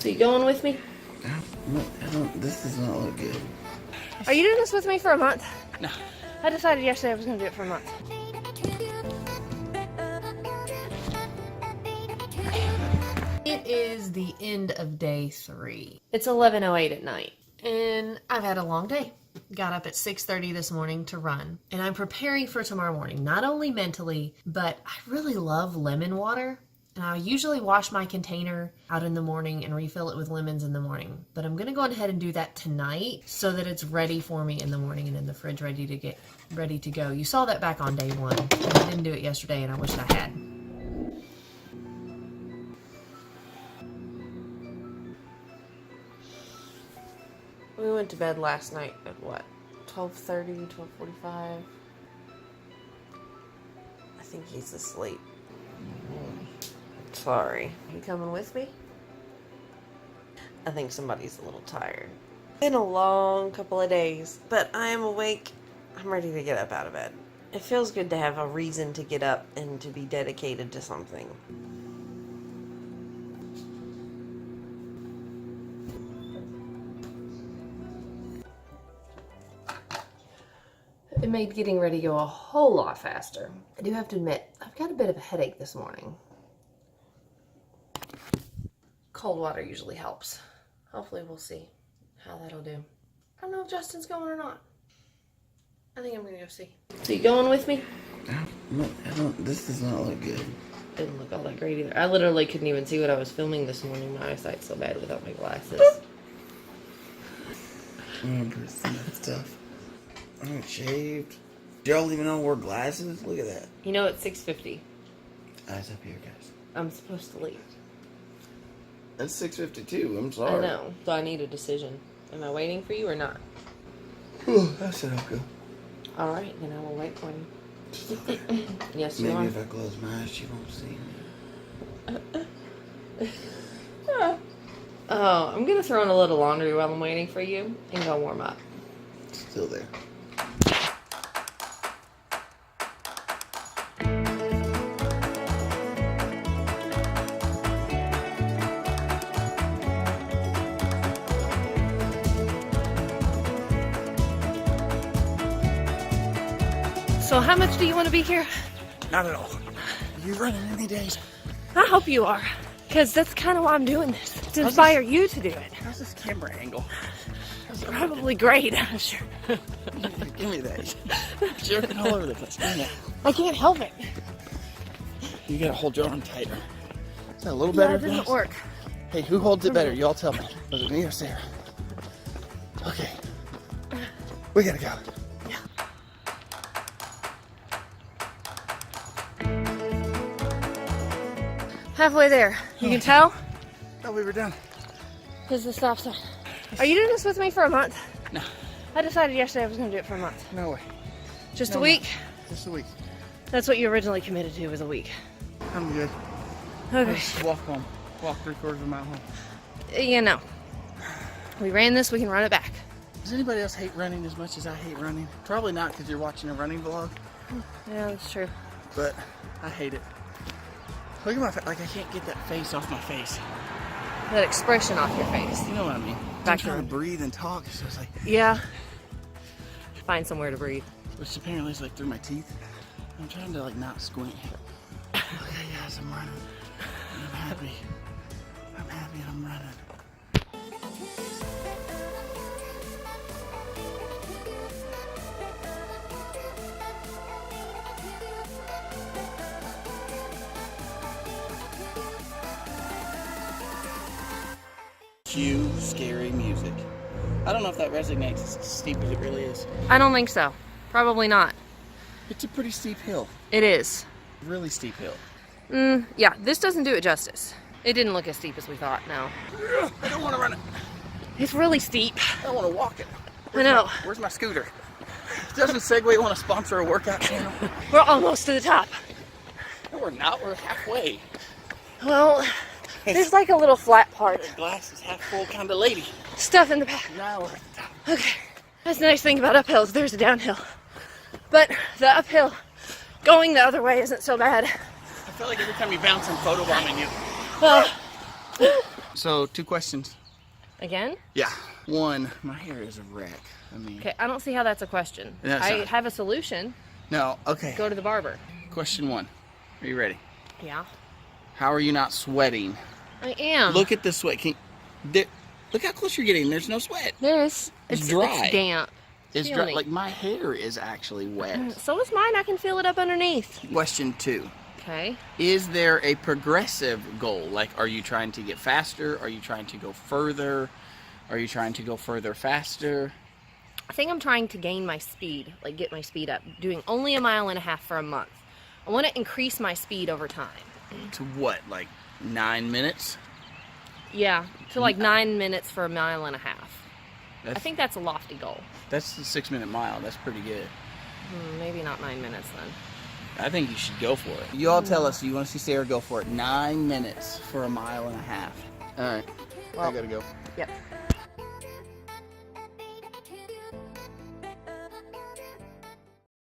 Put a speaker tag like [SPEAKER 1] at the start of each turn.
[SPEAKER 1] So you going with me?
[SPEAKER 2] This does not look good.
[SPEAKER 1] Are you doing this with me for a month?
[SPEAKER 2] No.
[SPEAKER 1] I decided yesterday I was going to do it for a month. It is the end of day 3. It's 11:08 at night, and I've had a long day. Got up at 6:30 this morning to run, and I'm preparing for tomorrow morning, not only mentally, but I really love lemon water. And I usually wash my container out in the morning and refill it with lemons in the morning. But I'm going to go ahead and do that tonight so that it's ready for me in the morning and in the fridge ready to go. You saw that back on day 1. I didn't do it yesterday and I wish I had. We went to bed last night at what? 12:30, 12:45? I think he's asleep. Sorry. You coming with me? I think somebody's a little tired. Been a long couple of days, but I am awake. I'm ready to get up out of bed. It feels good to have a reason to get up and to be dedicated to something. It made getting ready go a whole lot faster. I do have to admit, I've got a bit of a headache this morning. Cold water usually helps. Hopefully we'll see how that'll do. I don't know if Justin's going or not. I think I'm gonna go see. So you going with me?
[SPEAKER 2] This does not look good.
[SPEAKER 1] Didn't look all that great either. I literally couldn't even see what I was filming this morning. My eyesight's so bad without my glasses.
[SPEAKER 2] 100% stuff. I'm shaved. Y'all even know I wore glasses? Look at that.
[SPEAKER 1] You know it's 6:50.
[SPEAKER 2] Eyes up here, guys.
[SPEAKER 1] I'm supposed to leave.
[SPEAKER 2] That's 6:52. I'm sorry.
[SPEAKER 1] I know. So I need a decision. Am I waiting for you or not?
[SPEAKER 2] I said I'll go.
[SPEAKER 1] Alright, then I will wait for you. Yes, you
[SPEAKER 2] Maybe
[SPEAKER 1] are.
[SPEAKER 2] if I close my eyes, you won't see me.
[SPEAKER 1] Oh, I'm gonna throw in a little laundry while I'm waiting for you and go warm up.
[SPEAKER 2] Still there.
[SPEAKER 1] So how much do you want to be here?
[SPEAKER 2] Not at all. Are you running any days?
[SPEAKER 1] I hope you are, because that's kind of why I'm doing this, to inspire you to do it.
[SPEAKER 2] How's this camera angle?
[SPEAKER 1] Probably great, I'm sure.
[SPEAKER 2] Give me that. Jerking all over the place. Give me that.
[SPEAKER 1] I can't help it.
[SPEAKER 2] You gotta hold your arm tighter. Is that a little better?
[SPEAKER 1] That doesn't work.
[SPEAKER 2] Hey, who holds it better? Y'all tell me. Was it me or Sarah? Okay. We gotta go.
[SPEAKER 1] Halfway there. You can tell?
[SPEAKER 2] Thought we were done.
[SPEAKER 1] Here's the stop sign. Are you doing this with me for a month?
[SPEAKER 2] No.
[SPEAKER 1] I decided yesterday I was going to do it for a month.
[SPEAKER 2] No way.
[SPEAKER 1] Just
[SPEAKER 2] No
[SPEAKER 1] a week?
[SPEAKER 2] Just a week.
[SPEAKER 1] That's what you originally committed to, was a week.
[SPEAKER 2] I'm good.
[SPEAKER 1] Okay.
[SPEAKER 2] Just walk home. Walk 3/4 of a mile home.
[SPEAKER 1] You know. We ran this, we can run it back.
[SPEAKER 2] Does anybody else hate running as much as I hate running? Probably not, because you're watching a running vlog.
[SPEAKER 1] Yeah, that's true.
[SPEAKER 2] But I hate it. Look at my face. Like, I can't get that face off my face.
[SPEAKER 1] That expression off your face.
[SPEAKER 2] You know what I mean? I'm trying to breathe and talk, so it's like...
[SPEAKER 1] Yeah. Find somewhere to breathe.
[SPEAKER 2] Which apparently is like through my teeth. I'm trying to like not squint. Okay guys, I'm running. And I'm happy. I'm happy and I'm running. Cue scary music. I don't know if that resonates as steep as it really is.
[SPEAKER 1] I don't think so. Probably not.
[SPEAKER 2] It's a pretty steep hill.
[SPEAKER 1] It is.
[SPEAKER 2] Really steep hill.
[SPEAKER 1] Yeah, this doesn't do it justice. It didn't look as steep as we thought, no.
[SPEAKER 2] I don't want to run it.
[SPEAKER 1] It's really steep.
[SPEAKER 2] I don't want to walk it.
[SPEAKER 1] I know.
[SPEAKER 2] Where's my scooter? Doesn't Segway want to sponsor a workout channel?
[SPEAKER 1] We're almost to the top.
[SPEAKER 2] No, we're not. We're halfway.
[SPEAKER 1] Well, there's like a little flat part.
[SPEAKER 2] The glass is half full kind of lady.
[SPEAKER 1] Stuff in the back.
[SPEAKER 2] Now we're at the top.
[SPEAKER 1] Okay. That's the nice thing about uphills. There's a downhill. But the uphill going the other way isn't so bad.
[SPEAKER 2] I feel like every time you bounce, I'm photobombing you.
[SPEAKER 1] Well,
[SPEAKER 2] So 2 questions.
[SPEAKER 1] Again?
[SPEAKER 2] Yeah. 1, my hair is a wreck. I mean.
[SPEAKER 1] Okay, I don't see how that's a question.
[SPEAKER 2] That's
[SPEAKER 1] I
[SPEAKER 2] not.
[SPEAKER 1] have a solution.
[SPEAKER 2] No. Okay.
[SPEAKER 1] Go to the barber.
[SPEAKER 2] Question 1. Are you ready?
[SPEAKER 1] Yeah.
[SPEAKER 2] How are you not sweating?
[SPEAKER 1] I am.
[SPEAKER 2] Look at the sweat. Look how close you're getting. There's no sweat.
[SPEAKER 1] It's
[SPEAKER 2] dry.
[SPEAKER 1] It's damp.
[SPEAKER 2] It's
[SPEAKER 1] Feel
[SPEAKER 2] dry.
[SPEAKER 1] me.
[SPEAKER 2] Like my hair is actually wet.
[SPEAKER 1] So is mine. I can feel it up underneath.
[SPEAKER 2] Question 2.
[SPEAKER 1] Okay.
[SPEAKER 2] Is there a progressive goal? Like, are you trying to get faster? Are you trying to go further? Are you trying to go further faster?
[SPEAKER 1] I think I'm trying to gain my speed, like get my speed up. Doing only 1.5 miles for a month. I want to increase my speed over time.
[SPEAKER 2] To what? Like 9 minutes?
[SPEAKER 1] Yeah, to like 9 minutes for 1.5 miles. I
[SPEAKER 2] That's,
[SPEAKER 1] think that's a lofty goal.
[SPEAKER 2] that's the 6-minute mile. That's pretty good.
[SPEAKER 1] Maybe not 9 minutes then.
[SPEAKER 2] I think you should go for it. You all tell us you want to see Sarah go for it. 9 minutes for 1.5 miles. All right. I
[SPEAKER 1] Well,
[SPEAKER 2] gotta go.
[SPEAKER 1] Yep.